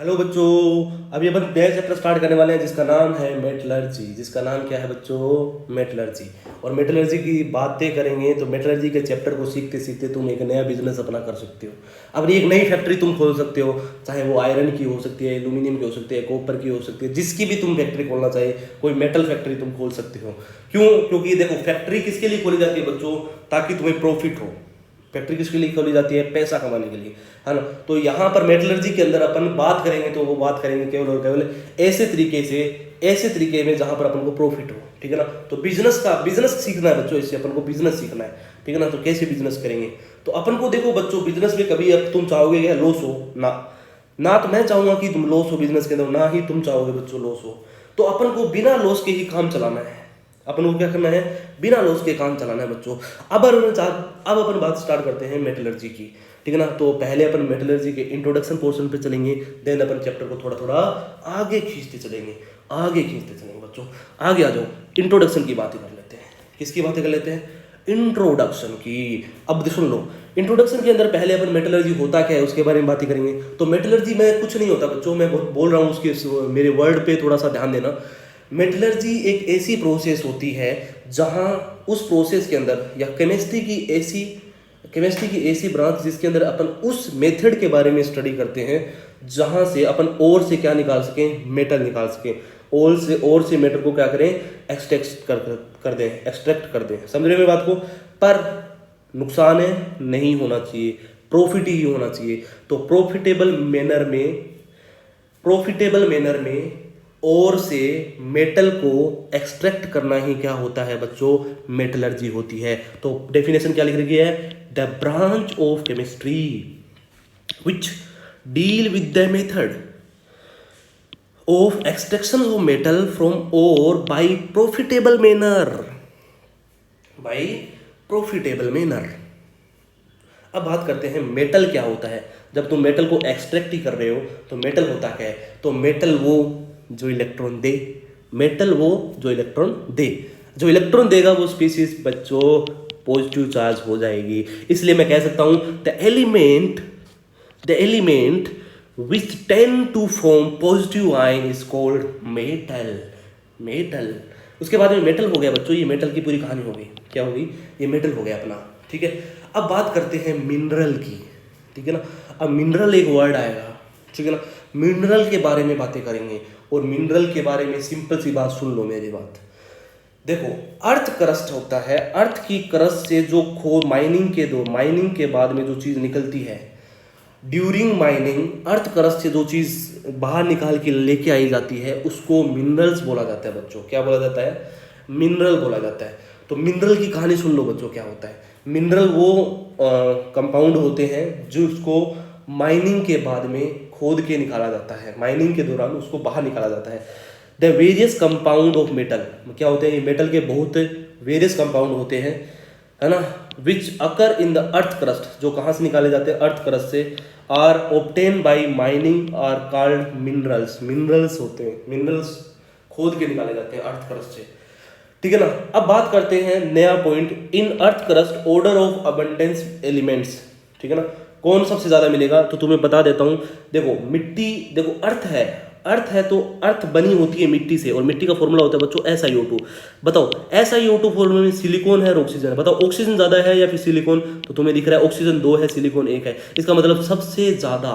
Hello बच्चों। अभी अपन नया चैप्टर स्टार्ट करने वाले हैं जिसका नाम है मेटलर्जी। जिसका नाम क्या है बच्चों? मेटलर्जी। और मेटलर्जी की बातें करेंगे तो मेटलर्जी के चैप्टर को सीखते सीखते तुम एक नया बिजनेस अपना कर सकते हो। अपनी एक नई फैक्ट्री तुम खोल सकते हो, चाहे वो आयरन की हो सकती है, एल्यूमिनियम की हो सकती है, कॉपर की हो सकती है, जिसकी भी तुम फैक्ट्री खोलना चाहे, कोई मेटल फैक्ट्री तुम खोल सकते हो। क्यों? क्योंकि देखो, फैक्ट्री किसके लिए खोली जाती है बच्चों? ताकि तुम्हें प्रॉफिट हो। फैक्ट्री किसके लिए खोली जाती है? पैसा कमाने के लिए, है ना। तो यहाँ पर मेटलर्जी के अंदर अपन बात करेंगे तो वो बात करेंगे केवल और केवल ऐसे तरीके में जहाँ पर अपन को प्रॉफिट हो, ठीक है ना। तो बिजनेस सीखना है बच्चों, इससे अपन को बिजनेस सीखना है, ठीक है ना। तो कैसे बिजनेस करेंगे? तो अपन को देखो बच्चों, बिजनेस में कभी अब तुम चाहोगे क्या लॉस हो? ना ना, तो मैं चाहूंगा कि तुम लॉस हो बिजनेस के अंदर, ना ही तुम चाहोगे बच्चों लॉस हो। तो अपन को बिना लॉस के ही काम चलाना है। अपन को क्या करना है? बिना लॉस के काम चलाना है बच्चों। अब अपन बात स्टार्ट करते हैं मेटलर्जी की, ठीक है ना। तो पहले अपन मेटलर्जी के इंट्रोडक्शन पोर्शन पे चलेंगे, देन अपन चैप्टर को थोड़ा थोड़ा आगे खींचते चलेंगे बच्चों। आगे आ जाओ, इंट्रोडक्शन की बातें कर लेते हैं। किसकी बातें कर लेते हैं? इंट्रोडक्शन की। अब सुन लो, इंट्रोडक्शन के अंदर पहले अपन मेटलर्जी होता क्या है उसके बारे में बातें करेंगे। तो मेटलर्जी में कुछ नहीं होता बच्चों, मैं बोल रहा हूँ उसके मेरे वर्ड पे थोड़ा सा ध्यान देना। मेटलर्जी एक ऐसी प्रोसेस होती है जहां उस प्रोसेस के अंदर, या केमिस्ट्री की ऐसी ब्रांच जिसके अंदर अपन उस मेथड के बारे में स्टडी करते हैं जहां से अपन और से क्या निकाल सकें? मेटल निकाल सकें। और से मेटल को क्या करें? एक्सट्रैक्ट कर दें। समझ रहे हो मेरी बात को? पर नुकसान है नहीं होना चाहिए, प्रॉफिट ही होना चाहिए। तो प्रॉफिटेबल मैनर में और से मेटल को एक्सट्रैक्ट करना ही क्या होता है बच्चों? मेटलर्जी होती है। तो डेफिनेशन क्या लिख रखी है? The branch of chemistry which deal with the method of extraction of metal from ore by profitable manner. अब बात करते हैं मेटल क्या होता है। जब तुम मेटल को एक्सट्रैक्ट ही कर रहे हो तो मेटल होता क्या है? तो मेटल वो जो इलेक्ट्रॉन दे, जो इलेक्ट्रॉन देगा वो स्पीसीज बच्चों पॉजिटिव चार्ज हो जाएगी। इसलिए मैं कह सकता हूं the element which tend to form positive ion is called metal. उसके बाद में मेटल हो गया बच्चों, ये मेटल की पूरी कहानी हो गई। क्या होगी? ये मेटल हो गया अपना, ठीक है। अब बात करते हैं मिनरल की, ठीक है ना। अब मिनरल एक वर्ड आएगा, ठीक है ना। मिनरल के बारे में बातें करेंगे। और मिनरल के बारे में सिंपल सी बात सुन लो मेरी बात। देखो, अर्थ क्रस्ट होता है, अर्थ की क्रस्ट से जो माइनिंग के बाद में जो चीज निकलती है, ड्यूरिंग माइनिंग अर्थ क्रस्ट से जो चीज बाहर निकाल के लेके आई जाती है उसको मिनरल्स बोला जाता है बच्चों। क्या बोला जाता है? मिनरल बोला जाता है। तो मिनरल की कहानी सुन लो बच्चों, क्या होता है। मिनरल वो कंपाउंड होते हैं जो उसको माइनिंग के बाद में खोद के निकाला जाता है, माइनिंग के दौरान उसको बाहर निकाला जाता है। The various compound of metal, क्या होते हैं? ये मेटल के बहुत वेरियस कंपाउंड होते हैं, है ना। विच अकर इन द अर्थ क्रस्ट, जो कहाँ से निकाले जाते हैं? अर्थ क्रस्ट से। Are obtain by mining are called minerals होते हैं, मिनरल्स खोद के निकाले जाते हैं अर्थ क्रस्ट से, ठीक है ना। अब बात करते हैं नया point, in earth crust order of abundance elements, ठीक है ना। कौन सबसे ज्यादा मिलेगा? तो तुम्हें बता देता हूं। देखो मिट्टी, देखो अर्थ है तो अर्थ बनी होती है मिट्टी से, और मिट्टी का फॉर्मूला होता है बच्चों SiO2। बताओ SiO2 फॉर्मूला में सिलिकॉन है और ऑक्सीजन है। बताओ ऑक्सीजन ज्यादा है या फिर सिलिकॉन? तो तुम्हें दिख रहा है ऑक्सीजन 2 है, सिलिकॉन 1 है। इसका मतलब सबसे ज्यादा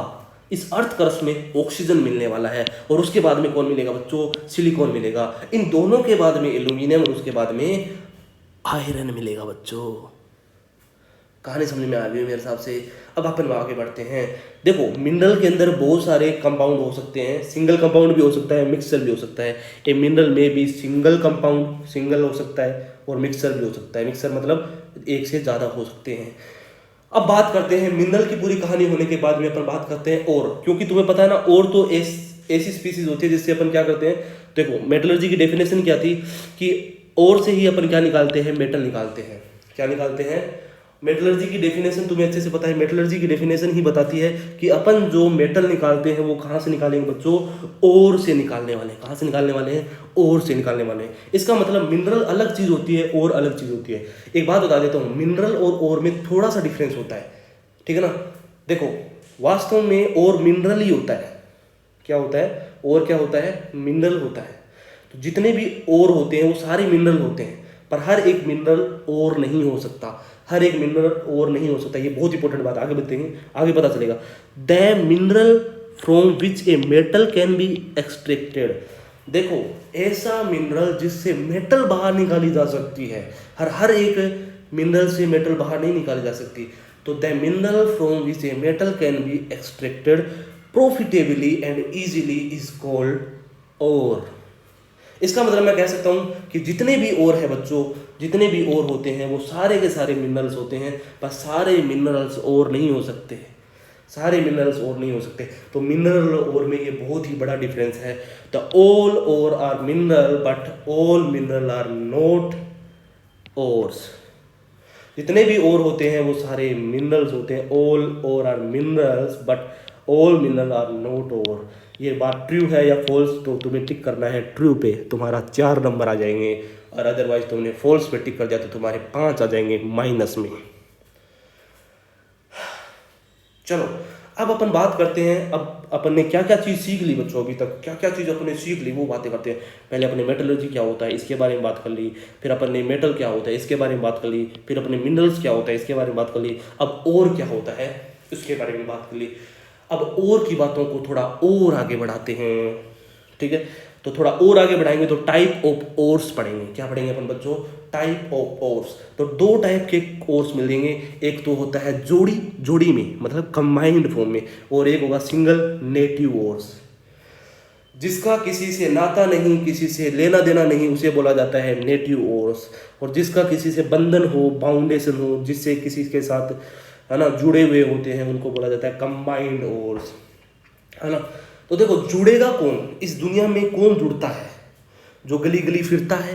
इस अर्थ क्रस्ट में ऑक्सीजन मिलने वाला है, और उसके बाद में कौन मिलेगा बच्चों? सिलिकॉन मिलेगा। इन दोनों के बाद में एल्यूमिनियम, और उसके बाद में आयरन मिलेगा बच्चों। कहानी समझ में आ गई मेरे हिसाब से। अब अपन आगे बढ़ते हैं। देखो मिनरल के अंदर बहुत सारे कंपाउंड हो सकते हैं, सिंगल कंपाउंड भी हो सकता है, मिक्सचर भी हो सकता है। ए मिनरल में भी सिंगल हो सकता है और मिक्सचर भी हो सकता है। मिक्सचर मतलब एक से ज़्यादा हो सकते हैं। अब बात करते हैं मिनरल की पूरी कहानी होने के बाद में अपन बात करते हैं और, क्योंकि तुम्हें पता है ना, और तो ऐसी स्पीसीज होती है जिससे अपन क्या करते हैं। देखो मेटलर्जी की डेफिनेशन क्या थी कि और से ही अपन क्या निकालते हैं? मेटल निकालते हैं। क्या निकालते हैं? मेटलर्जी की डेफिनेशन तुम्हें अच्छे से पता है। मेटलर्जी की डेफिनेशन ही बताती है कि अपन जो मेटल निकालते हैं वो कहाँ से निकालेंगे बच्चों? और से निकालने वाले हैं। कहाँ से निकालने वाले हैं? और से निकालने वाले हैं। इसका मतलब मिनरल अलग चीज़ होती है और अलग चीज़ होती है। एक बात बता देता हूँ, मिनरल और में थोड़ा सा डिफरेंस होता है, ठीक है ना। देखो वास्तव में और मिनरल ही होता है, क्या होता है, ओर क्या होता है, मिनरल होता है। तो जितने भी ओर होते हैं वो सारे मिनरल होते हैं, पर हर एक मिनरल ओर नहीं हो सकता, हर एक मिनरल ओर नहीं हो सकता। ये बहुत इंपॉर्टेंट बात, आगे बताएंगे, आगे पता चलेगा। The mineral from which a metal can be extracted. देखो, ऐसा मिनरल जिससे मेटल बाहर निकाली जा सकती है, हर एक मिनरल से मेटल बाहर नहीं निकाली जा सकती। तो the mineral from which a metal can be extracted profitably and easily is called ore. इसका मतलब मैं कह सकता हूँ कि जितने भी ओर है बच्चों, जितने भी ओर होते हैं वो सारे के सारे मिनरल्स होते हैं, पर सारे मिनरल्स ओर नहीं हो सकते, सारे मिनरल्स ओर नहीं हो सकते। तो मिनरल ओर में ये बहुत ही बड़ा डिफरेंस है। The all ore are mineral but all mineral are not ores. जितने भी ओर होते हैं वो सारे मिनरल्स होते हैं। All ore are minerals but all mineral are not ore. ये बात ट्रू है या फॉल्स, तो तुम्हें टिक करना है ट्रू पे, तुम्हारा 4 नंबर आ जाएंगे, और अदरवाइज तुमने फॉल्स पे टिक कर दिया तो तुम्हारे 5 आ जाएंगे माइनस में। चलो अब अपन बात करते हैं, अब अपन ने क्या क्या चीज़ सीख ली बच्चों, अभी तक क्या क्या चीज़ अपन ने सीख ली वो बातें करते हैं। पहले अपने मेटलर्जी क्या होता है इसके बारे में बात कर ली, फिर अपन ने मेटल क्या होता है इसके बारे में बात कर ली, फिर अपने मिनरल्स क्या होता है इसके बारे में बात कर ली, अब और क्या होता है इसके बारे में बात कर ली। अब और की बातों को थोड़ा और आगे बढ़ाते हैं, ठीक है। तो थोड़ा और आगे बढ़ाएंगे तो टाइप ऑफ ओर्स पढ़ेंगे। क्या पढ़ेंगे अपन बच्चों, टाइप ऑफ ओर्स। तो 2 टाइप के ओर्स मिलेंगे, एक तो होता है जोड़ी में मतलब कंबाइंड फॉर्म में, और एक होगा सिंगल नेटिव ओर्स। जिसका किसी से नाता नहीं, किसी से लेना देना नहीं, उसे बोला जाता है नेटिव ओर्स। और जिसका किसी से बंधन हो, बाउंडेशन हो, जिससे किसी के साथ है ना जुड़े हुए होते हैं, उनको बोला जाता है कंबाइंड ओर्स, है ना। तो देखो, जुड़ेगा कौन इस दुनिया में, कौन जुड़ता है, जो गली गली फिरता है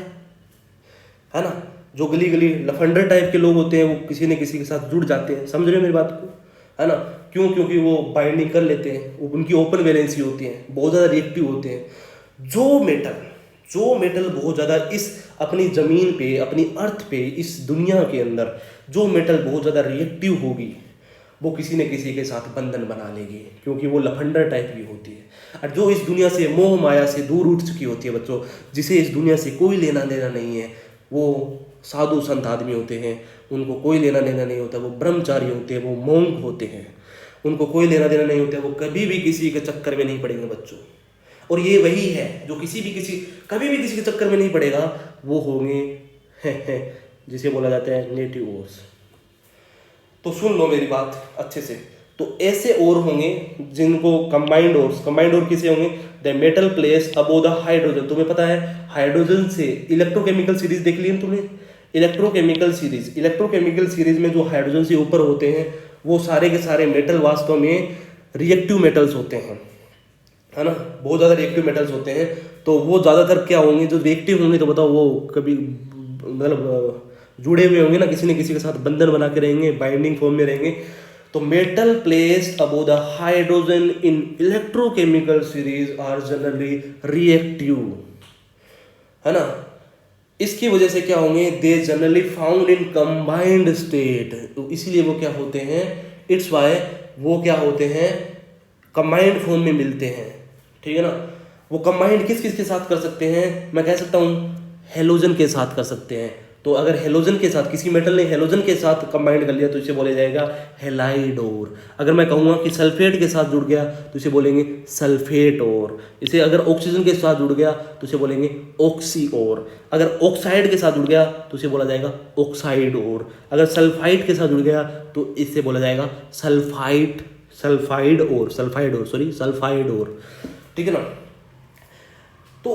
ना, जो गली गली लफंडर टाइप के लोग होते हैं वो किसी न किसी के साथ जुड़ जाते हैं, समझ रहे हो मेरी बात को, है ना। क्यों, क्योंकि वो बाइंडिंग कर लेते हैं, उनकी ओपन वैलेंसी होती है, बहुत ज़्यादा रिएक्टिव होते हैं। जो मेटल बहुत ज़्यादा इस अपनी ज़मीन पे, अपनी अर्थ पे, इस दुनिया के अंदर जो मेटल बहुत ज़्यादा रिएक्टिव होगी वो किसी न किसी के साथ बंधन बना लेगी, क्योंकि वो लफंडर टाइप की होती है। और जो इस दुनिया से मोह माया से दूर उठ चुकी होती है बच्चों, जिसे इस दुनिया से कोई लेना देना नहीं है, वो साधु संत आदमी होते हैं, उनको कोई लेना देना नहीं होता, वो ब्रह्मचारी होते हैं, वो मोंक होते हैं, उनको कोई लेना देना नहीं होता, वो कभी भी किसी के चक्कर में नहीं पड़ेंगे बच्चों। और ये वही है जो कभी भी किसी के चक्कर में नहीं पड़ेगा, वो होंगे जिसे बोला जाता है नेटिव ओर्स। तो सुन लो मेरी बात अच्छे से। तो ऐसे ओर होंगे जिनको कंबाइंड ओर किसे होंगे, the metal place above the hydrogen. तुम्हें पता है हाइड्रोजन से इलेक्ट्रोकेमिकल सीरीज देख ली तुमने, इलेक्ट्रोकेमिकल सीरीज में जो हाइड्रोजन से ऊपर होते हैं वो सारे के सारे मेटल वास्तव में रिएक्टिव मेटल्स होते हैं, है ना, बहुत ज़्यादा रिएक्टिव मेटल्स होते हैं। तो वो ज़्यादातर क्या होंगे, जो रिएक्टिव होंगे, तो बताओ वो कभी मतलब जुड़े हुए होंगे ना, किसी न किसी के साथ बंधन बना के रहेंगे, बाइंडिंग फॉर्म में रहेंगे। तो metal placed above the hydrogen in electrochemical series are generally reactive, है ना। इसकी वजह से क्या होंगे, they generally found in combined state. तो इसीलिए वो क्या होते हैं, इट्स वाई वो क्या होते हैं, कंबाइंड फॉर्म में मिलते हैं, ठीक है ना। वो कंबाइंड किस किस के साथ कर सकते हैं, मैं कह सकता हूँ हेलोजन के साथ कर सकते हैं। तो अगर हेलोजन के साथ, किसी मेटल ने हेलोजन के साथ कंबाइंड कर लिया तो इसे बोला जाएगा हेलाइड ओर। अगर मैं कहूँगा कि सल्फेट के साथ जुड़ गया तो इसे बोलेंगे सल्फेट ओर। इसे अगर ऑक्सीजन के साथ जुड़ गया तो इसे बोलेंगे ऑक्सी ओर। अगर ऑक्साइड के साथ जुड़ गया तो इसे बोला जाएगा ऑक्साइड ओर। अगर सल्फाइड के साथ जुड़ गया तो इससे बोला जाएगा सल्फाइड ओर, ठीक है ना। तो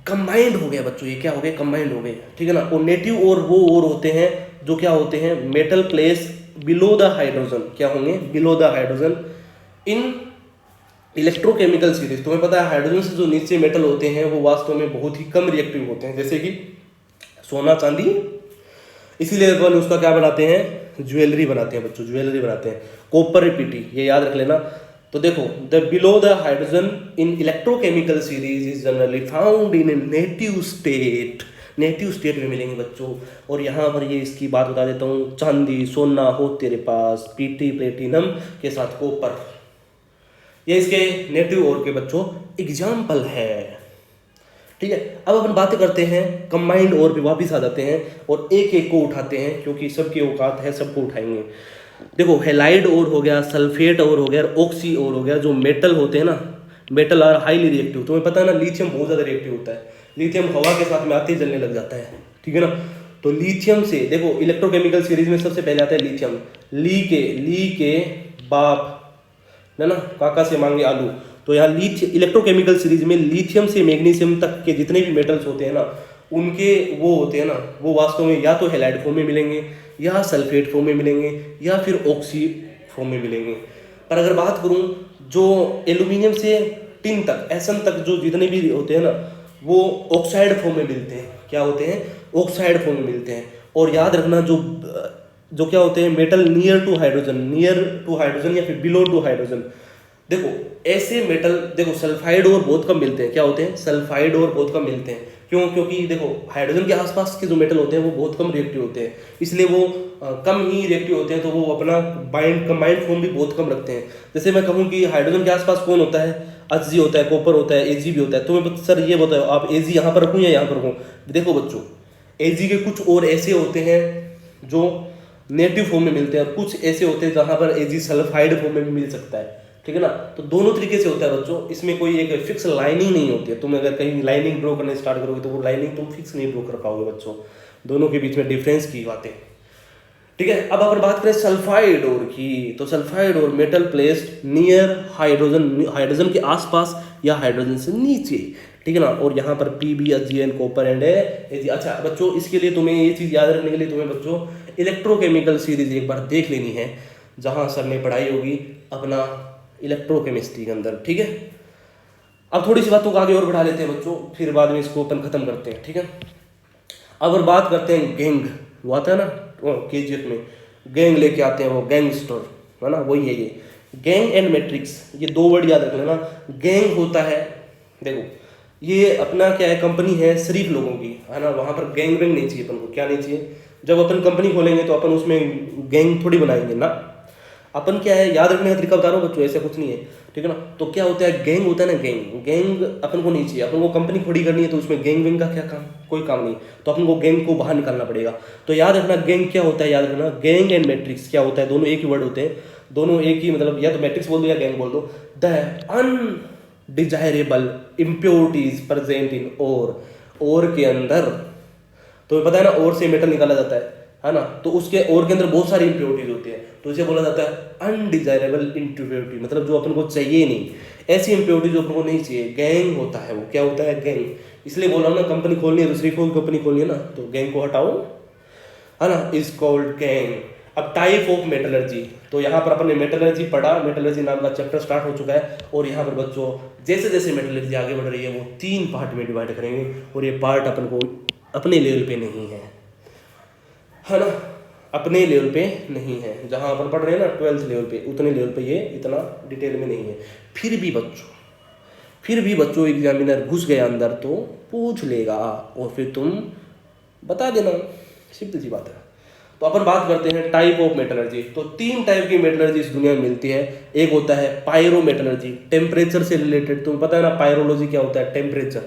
कंबाइंड हो गया बच्चों, ये क्या हो गया, कंबाइंड हो गए, ठीक है ना। और नेटिव और वो और होते हैं जो क्या होते हैं, metal place below the hydrogen, क्या होंगे, below the hydrogen in electrochemical series. तुम्हें पता है हाइड्रोजन से जो नीचे मेटल होते हैं वो वास्तव में बहुत ही कम रिएक्टिव होते हैं, जैसे कि सोना चांदी। इसीलिए अपन उसका क्या बनाते हैं, ज्वेलरी बनाते हैं बच्चों, ज्वेलरी बनाते हैं। कॉपर पीटी, ये याद रख लेना। तो देखो, the below the hydrogen in electrochemical series is generally found in a native state में मिलेंगे बच्चों। और यहाँ पर ये इसकी बात बता देता हूँ, चांदी सोना हो तेरे पास, पीटी प्लेटिनम के साथ कॉपर, ये इसके नेटिव और के बच्चों एग्जाम्पल है। ठीक है, अब अपन बातें करते हैं कंबाइंड और पे वापिस आ जाते हैं और एक एक को उठाते हैं, क्योंकि सबकी औकात है, सबको उठाएंगे। देखो हेलाइड और हो गया, सल्फेट और हो गया, ऑक्सी और हो गया, जो मेटल होते हैं ना, मेटल आर हाईली रिएक्टिव। तुम्हें पता है ना, लिथियम बहुत ज़्यादा रिएक्टिव होता है, लिथियम हवा के साथ में आते ही जलने लग जाता है। ठीक है ना, तो लिथियम से देखो इलेक्ट्रोकेमिकल सीरीज में सबसे पहले आता है लिथियम। ली के बाप है ना, काका से मांगे आलू। तो यहाँ इलेक्ट्रोकेमिकल सीरीज में लिथियम से मैग्नीशियम तक के जितने भी मेटल्स होते हैं ना, उनके वो होते हैं ना, वो वास्तव में या तो हेलाइड फॉर्म में मिलेंगे, या सल्फेट फॉर्म में मिलेंगे, या फिर ऑक्सी फॉर्म में मिलेंगे। पर अगर बात करूँ जो एल्यूमिनियम से टिन तक, एसएन तक जो जितने भी होते हैं ना, वो ऑक्साइड फॉर्म में मिलते हैं। क्या होते हैं? ऑक्साइड फॉर्म में मिलते हैं। और याद रखना जो क्या होते हैं, मेटल नियर टू हाइड्रोजन या फिर बिलो टू हाइड्रोजन। देखो ऐसे मेटल, देखो सल्फाइड और बहुत कम मिलते हैं। क्या होते हैं? सल्फाइड और बहुत कम मिलते हैं। क्यों? क्योंकि देखो हाइड्रोजन के आसपास के जो मेटल होते हैं वो बहुत कम रिएक्टिव होते हैं, इसलिए वो कम ही रिएक्टिव होते हैं, तो वो अपना कंबाइंड फॉर्म भी बहुत कम रखते हैं। जैसे मैं कहूँ कि हाइड्रोजन के आसपास कौन होता है? Hg होता है, कॉपर होता है, Ag भी होता है। तो मैं सर ये बताओ, आप Ag यहाँ पर रखूँ या यहाँ पर रखूँ? देखो बच्चों, Ag के कुछ और ऐसे होते हैं जो नेटिव फॉर्म में मिलते हैं, और कुछ ऐसे होते हैं जहाँ पर Ag सल्फाइड फॉर्म में भी मिल सकता है। ठीक है ना, तो दोनों तरीके से होता है बच्चों, इसमें कोई एक फिक्स लाइनिंग नहीं होती है। तुम अगर कहीं लाइनिंग ड्रॉ करने स्टार्ट करोगे तो वो लाइनिंग तुम फिक्स नहीं ड्रॉ कर पाओगे बच्चों, दोनों के बीच में डिफरेंस की बातें। ठीक है, अब अगर बात करें सल्फाइड और की, तो सल्फाइड और मेटल प्लेस्ड नियर हाइड्रोजन के आसपास या हाइड्रोजन से नीचे। ठीक है ना, और यहाँ पर Pb, Hgn, copper and Ag। अच्छा बच्चों, इसके लिए तुम्हें ये चीज़ याद रखने के लिए तुम्हें बच्चों इलेक्ट्रोकेमिकल सीरीज एक बार देख लेनी है, जहाँ सर ने पढ़ाई होगी अपना इलेक्ट्रोकेमिस्ट्री के अंदर। ठीक है, अब थोड़ी सी बातों को आगे और बढ़ा लेते हैं बच्चों, फिर बाद में इसको अपन खत्म करते हैं। ठीक है, अब अगर बात करते हैं गैंग, वो आता है ना KGF में, गैंग लेके आते हैं वो गैंगस्टर, है ना, वही है ये गैंग एंड मैट्रिक्स। ये दो वर्ड याद रख लेना। गैंग होता है, देखो ये अपना क्या है, कंपनी है सिर्फ लोगों की, है ना, वहाँ पर गैंग वैंग नहीं चाहिए अपन को। क्या नहीं चाहिए? जब अपन कंपनी खोलेंगे तो अपन उसमें गैंग थोड़ी बनाएंगे ना, अपन क्या है, याद रखने का तरीका बता रहा हूँ बच्चों, ऐसा कुछ नहीं है। ठीक है ना, तो क्या होता है, गैंग होता है ना, गैंग अपन को नहीं चाहिए। अपन को कंपनी खड़ी करनी है तो उसमें गैंग वैंग का क्या काम? कोई काम नहीं, तो अपन को गैंग को बाहर निकालना पड़ेगा। तो याद रखना गैंग क्या होता है, याद रखना गैंग एंड मैट्रिक्स क्या होता है, दोनों एक ही वर्ड होते हैं, दोनों एक ही मतलब, या तो मैट्रिक्स बोल दो या गैंग बोल दो। The undesirable impurities present in और के अंदर, तो पता है ना, और से मेटल निकाला जाता है ना, तो उसके और के अंदर बहुत सारी इम्प्योरिटीज होती है, तो इसे बोला जाता है अनडिजायरेबल इम्प्योरिटी, मतलब जो अपन को चाहिए नहीं, ऐसी इम्प्योरिटी जो अपन को नहीं चाहिए, गैंग होता है वो। क्या होता है? गैंग। इसलिए बोला ना, कंपनी खोलनी है, दूसरी कोई कंपनी खोलनी है ना, तो गैंग को हटाओ, है ना, इज कॉल्ड गैंग। अब टाइप ऑफ मेटलर्जी, तो यहाँ पर अपन ने मेटलर्जी पढ़ा, मेटलर्जी नाम का चैप्टर स्टार्ट हो चुका है, और यहाँ पर बच्चों जैसे जैसे मेटलर्जी आगे बढ़ रही है वो 3 पार्ट में डिवाइड करेंगे, और ये पार्ट अपन को अपने लेवल पे नहीं है ना, अपने लेवल पे नहीं है। जहाँ अपन पढ़ रहे हैं ना 12th लेवल पे, उतने लेवल पे ये इतना डिटेल में नहीं है। फिर भी बच्चों एग्जामिनर घुस गया अंदर तो पूछ लेगा, और फिर तुम बता देना, सिंपल सी बात है। तो अपन बात करते हैं टाइप ऑफ मेटलर्जी। तो 3 टाइप की मेटलर्जी इस दुनिया में मिलती है। एक होता है पायरो मेटलर्जी, टेम्परेचर से रिलेटेड, तुम्हें पता है ना पायरोलॉजी क्या होता है, टेम्परेचर।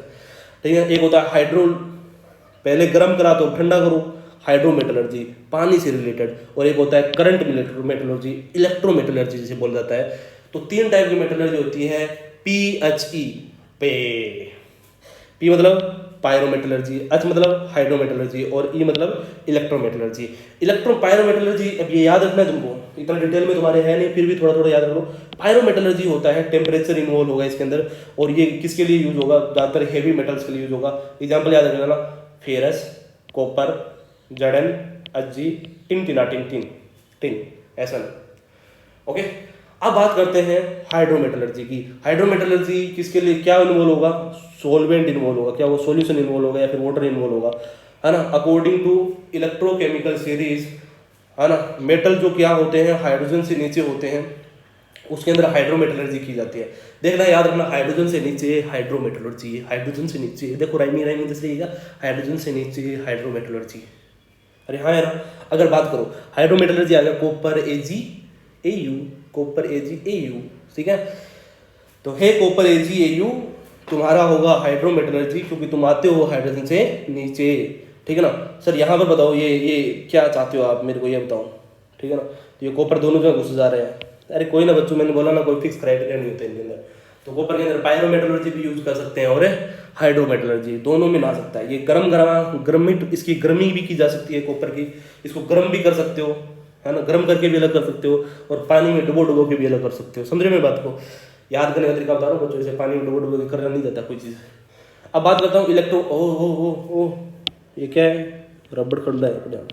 ठीक है, एक होता है हाइड्रो, पहले गर्म करा तो ठंडा करो, हाइड्रोमेटलर्जी पानी से रिलेटेड, और एक होता है करंट मेटलर्जी, इलेक्ट्रोमेटलर्जी जिसे बोला जाता है। तो 3 टाइप की मेटलर्जी होती है, PHE पी मतलब पायरोमेटलर्जी, H मतलब हाइड्रोमेटलर्जी, और E मतलब इलेक्ट्रोमेटलर्जी। पायरोमेटलर्जी, अब ये याद रखना है तुमको, इतना डिटेल में तुम्हारे है नहीं, फिर भी थोड़ा थोड़ा याद रख लो। पायरोमेटलर्जी होता है, टेम्परेचर इन्वॉल्व होगा इसके अंदर, और ये किसके लिए यूज होगा? ज़्यादातर हेवी मेटल्स के लिए यूज होगा। एग्जाम्पल याद रखना, फेरस, कॉपर, जड़न, Hg, टिन ऐसा। ओके, अब बात करते हैं हाइड्रोमेटलर्जी की। हाइड्रोमेटलर्जी किसके लिए क्या इन्वॉल्व होगा? सोलवेंट इन्वॉल्व होगा, क्या वो सॉल्यूशन इन्वॉल्व होगा या फिर वाटर इन्वॉल्व होगा, है ना। अकॉर्डिंग टू इलेक्ट्रोकेमिकल सीरीज, है ना, मेटल जो क्या होते हैं हाइड्रोजन से नीचे होते हैं, उसके अंदर हाइड्रोमेटलर्जी की जाती है। देखना, याद रखना, हाइड्रोजन से नीचे हाइड्रोमेटलर्जी, हाइड्रोजन से नीचे, देखो राइमिंग जैसे रहेगा, हाइड्रोजन से नीचे हाइड्रोमेटलर्जी। अरे हाँ यार, अगर बात करो हाइड्रोमेटलर्जी आ गया कॉपर AgAu, कॉपर AgAu, ठीक है। तो हे कॉपर AgAu तुम्हारा होगा हाइड्रोमेटलर्जी, क्योंकि तुम आते हो हाइड्रोजन से नीचे, ठीक है ना। सर यहाँ पर बताओ ये क्या चाहते हो आप, मेरे को ये बताओ, ठीक है ना। तो ये कॉपर दोनों में घुस जा रहे हैं। अरे कोई ना बच्चों, मैंने बोला ना कोई फिक्स क्राइटेरिया नहीं होता इनके अंदर। तो कॉपर के अंदर पायरोमेटलर्जी भी यूज कर सकते हैं और हाइड्रोमेटलर्जी, दोनों में ना सकता है। ये गर्मी इसकी गर्मी भी की जा सकती है कॉपर की, इसको गर्म भी कर सकते हो, है ना, गर्म करके भी अलग कर सकते हो, और पानी में डुबो डुबो के भी अलग कर सकते हो। समझ रहे मैं बात को, याद करने का तरीका बता रहा हूँ बच्चों, जैसे पानी में डुबो डुबो के करना नहीं जाता कोई चीज़। अब बात करता हूँ इलेक्ट्रो ओ ये क्या है, रबड़ खड़ा है अपने आप।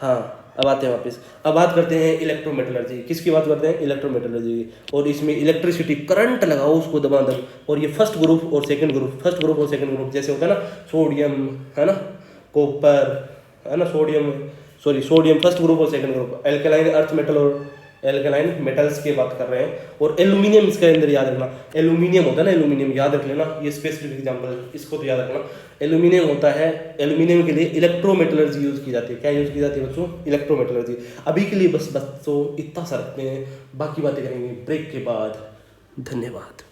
हाँ, अब आते हैं वापस। अब बात करते हैं इलेक्ट्रोमेटलर्जी। किसकी बात करते हैं? इलेक्ट्रोमेटलर्जी की। और इसमें इलेक्ट्रिसिटी करंट लगाओ उसको दबा दो, और ये फर्स्ट ग्रुप और सेकंड ग्रुप जैसे होता है ना, सोडियम, है ना, कॉपर, है ना, सोडियम फर्स्ट ग्रुप और second group, alkaline earth metal और एल्केलाइन मेटल्स की बात कर रहे हैं। और एल्यूमिनियम इसके अंदर याद रखना, एल्यूमिनियम होता है ना, एल्यूमिनियम याद रख लेना, ये स्पेसिफिक एग्जांपल, इसको तो याद रखना। एल्यूमिनियम होता है, एल्यूमिनियम के लिए इलेक्ट्रोमेटलर्जी यूज की जाती है। क्या यूज की जाती है बच्चों? इलेक्ट्रोमेटलर्जी। अभी के लिए बस बच्चों इतना सा रखते हैं, बाकी बातें करेंगे ब्रेक के बाद। धन्यवाद।